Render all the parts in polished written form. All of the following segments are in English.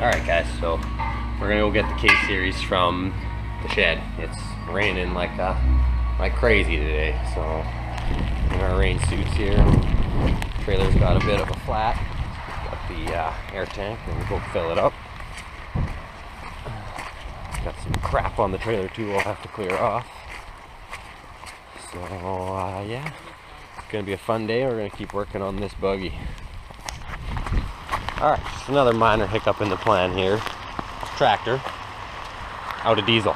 Alright guys, so we're gonna go get the K-Series from the shed. It's raining like crazy today, so in our rain suits here. Trailer's got a bit of a flat. Got the air tank, and we'll go fill it up. Got some crap on the trailer too we'll have to clear off. So yeah, it's gonna be a fun day. We're gonna keep working on this buggy. Alright, just another minor hiccup in the plan here. Tractor out of diesel.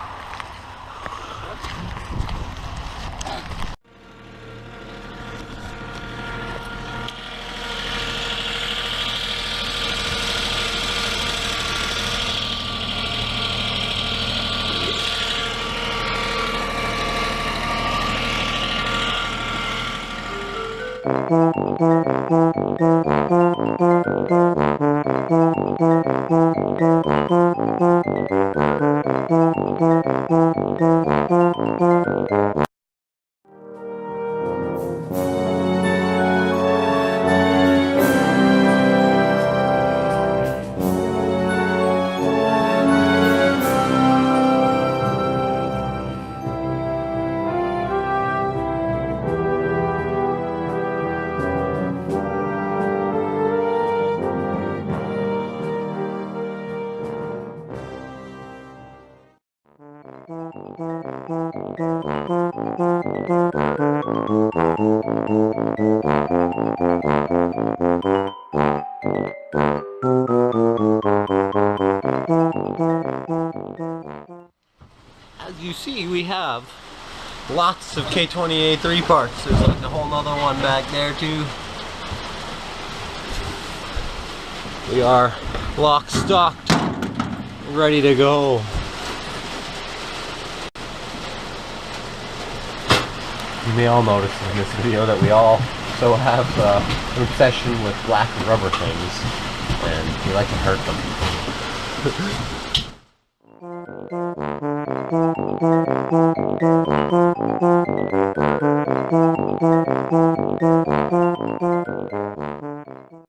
As you see, we have lots of K20A3 parts. There's like a whole nother one back there too. We are lock stocked, ready to go. You may all notice in this video that we also have an obsession with black rubber things, and we like to hurt them.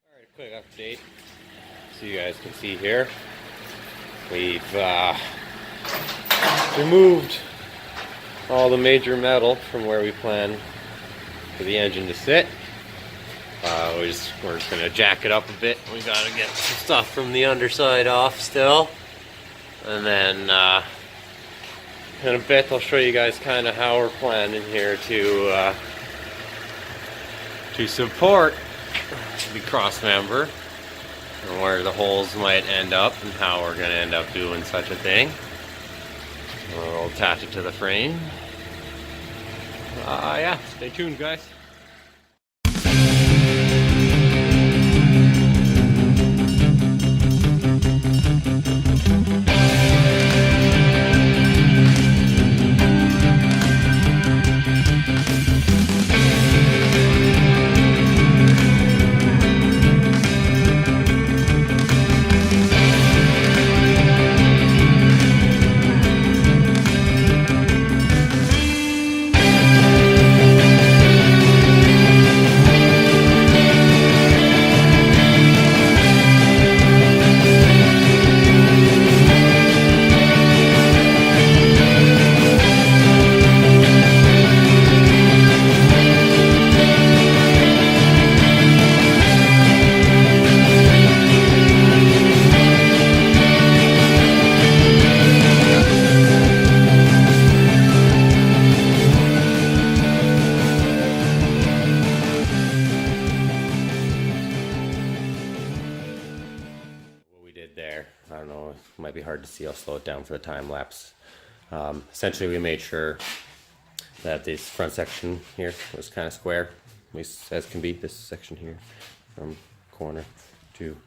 Alright, quick update. So you guys can see here, we've removed all the major metal from where we plan for the engine to sit. We're just going to jack it up a bit. We got to get some stuff from the underside off still. And then in a bit I'll show you guys kind of how we're planning here to support the cross member and where the holes might end up and how we're going to end up doing such a thing. We'll attach it to the frame. Yeah, stay tuned guys. There, I don't know, it might be hard to see. I'll slow it down for the time lapse. Essentially we made sure that this front section here was kind of square, at least as can be. This section here from corner to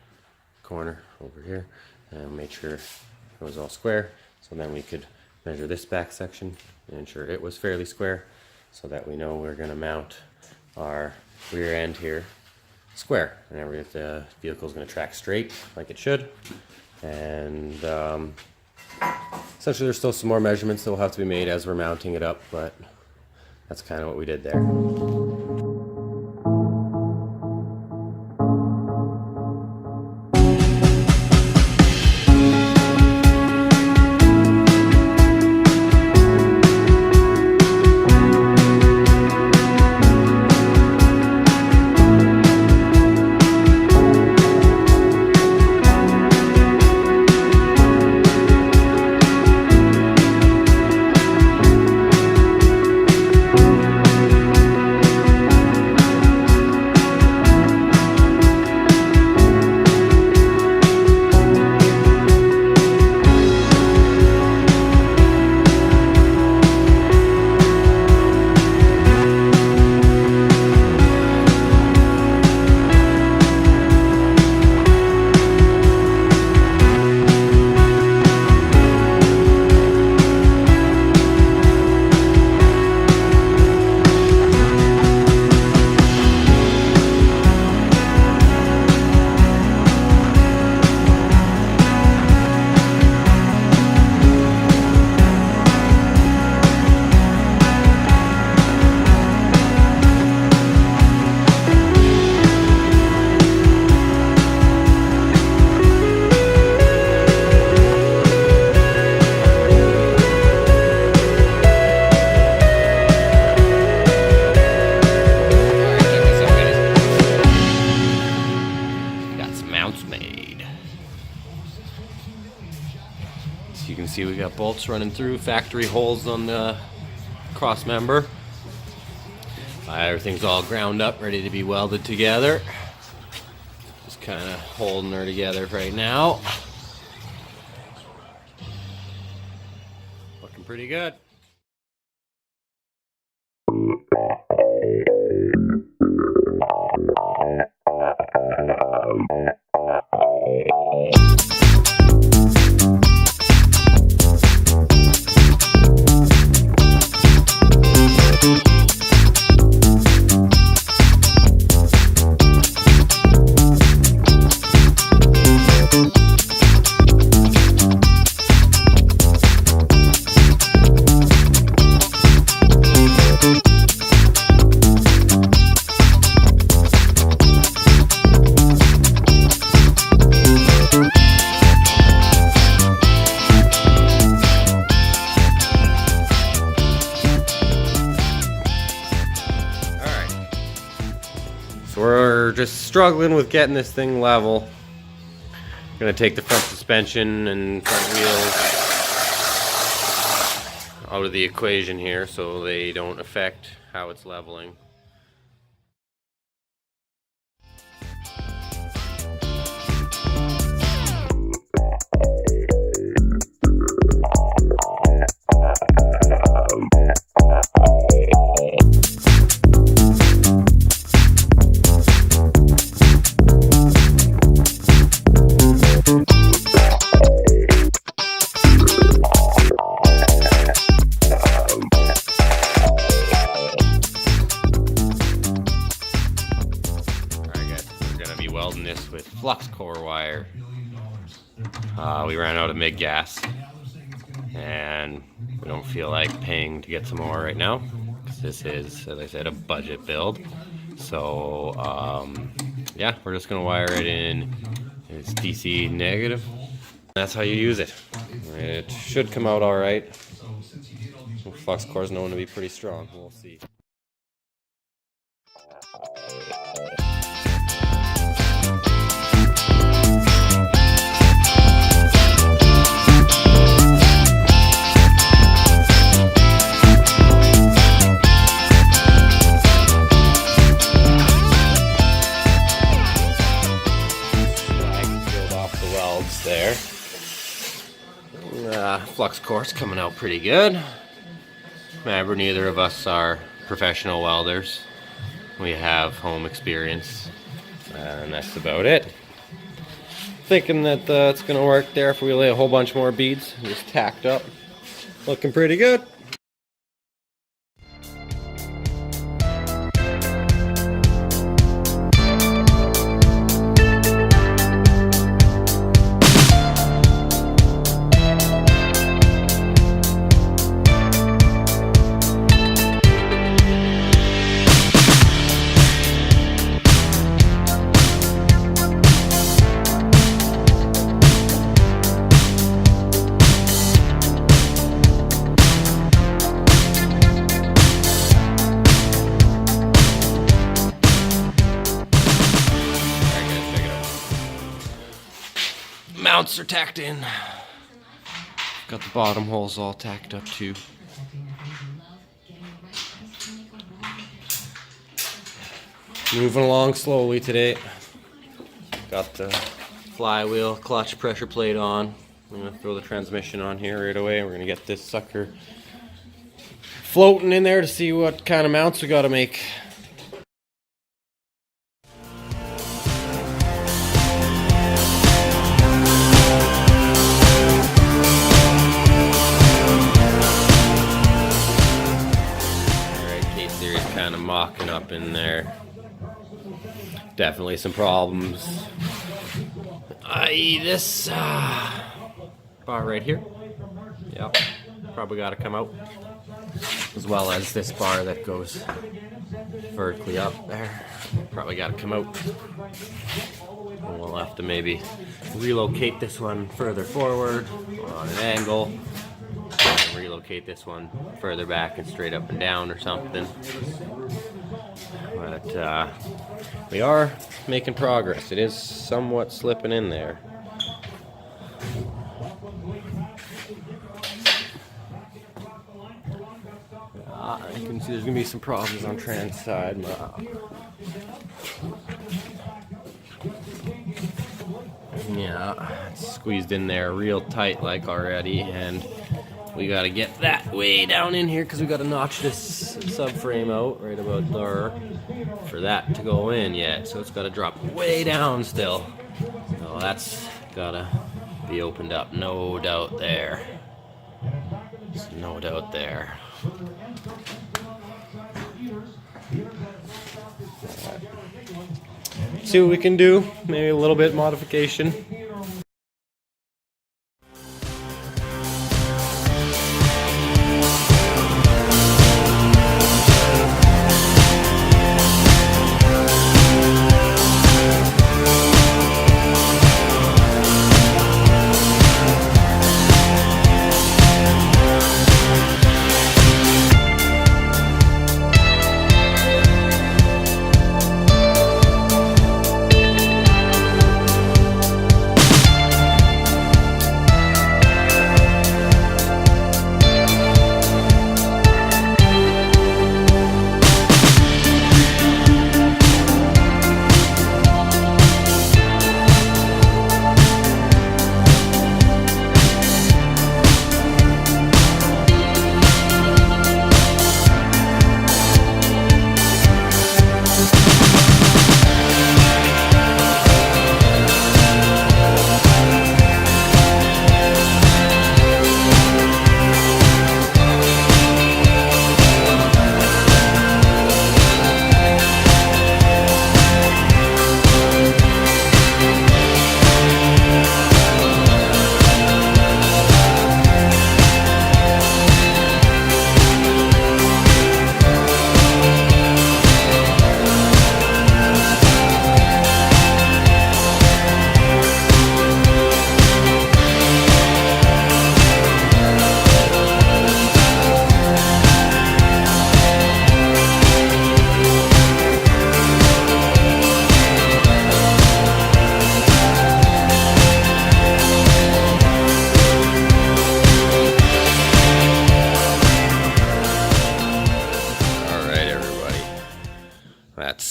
corner over here, and made sure it was all square, so then we could measure this back section and ensure it was fairly square, so that we know we're going to mount our rear end here square, and if the vehicle is going to track straight like it should. And essentially there's still some more measurements that will have to be made as we're mounting it up, but that's kind of what we did there. got bolts running through, factory holes on the cross member. Everything's all ground up, ready to be welded together. Just kind of holding her together right now. Looking pretty good. We're just struggling with getting this thing level. Gonna take the front suspension and front wheels out of the equation here so they don't affect how it's leveling. Welding this with flux core wire. We ran out of MIG gas and we don't feel like paying to get some more right now because this is, as I said, a budget build. So yeah, we're just gonna wire it in. It's DC negative. That's how you use it. It should come out all right. Flux core is known to be pretty strong. We'll see. There. Flux core's coming out pretty good. Remember, neither of us are professional welders. We have home experience, and that's about it. Thinking that it's gonna work there if we lay a whole bunch more beads just tacked up. Looking pretty good. Mounts are tacked in. Got the bottom holes all tacked up too. Moving along slowly today. Got the flywheel clutch pressure plate on. I'm gonna throw the transmission on here right away. We're gonna get this sucker floating in there to see what kind of mounts we gotta make. Kind of mocking up in there. Definitely some problems. I.e. this bar right here. Yep, probably got to come out. As well as this bar that goes vertically up there. Probably got to come out. And we'll have to maybe relocate this one further forward on an angle. Relocate this one further back and straight up and down or something. But we are making progress. It is somewhat slipping in there. You can see there's gonna be some problems on trans side. Yeah, it's squeezed in there real tight like already, and we gotta get that way down in here because we gotta notch this subframe out right about there for that to go in yet. So it's gotta drop way down still. So that's gotta be opened up, no doubt there. There's no doubt there. See what we can do, maybe a little bit modification.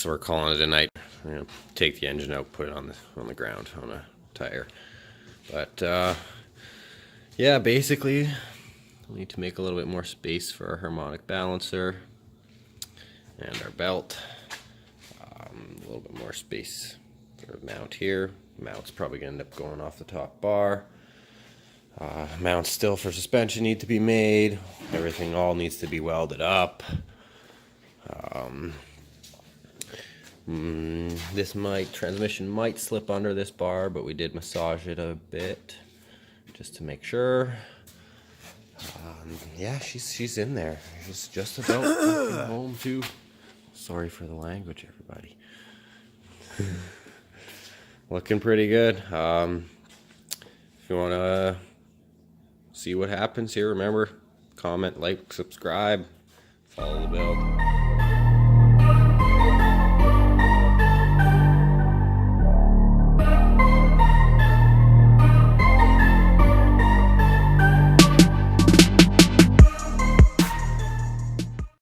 We're calling it a night. Take the engine out, put it on the ground on a tire. But yeah, basically we need to make a little bit more space for our harmonic balancer and our belt. A little bit more space for the mount here. Mount's probably gonna end up going off the top bar. Mounts still for suspension need to be made. Everything all needs to be welded up. This transmission might slip under this bar, but we did massage it a bit just to make sure. Yeah, she's in there. She's just about fucking home too. Sorry for the language, everybody. Looking pretty good. If you want to see what happens here, remember, comment, like, subscribe, follow the build.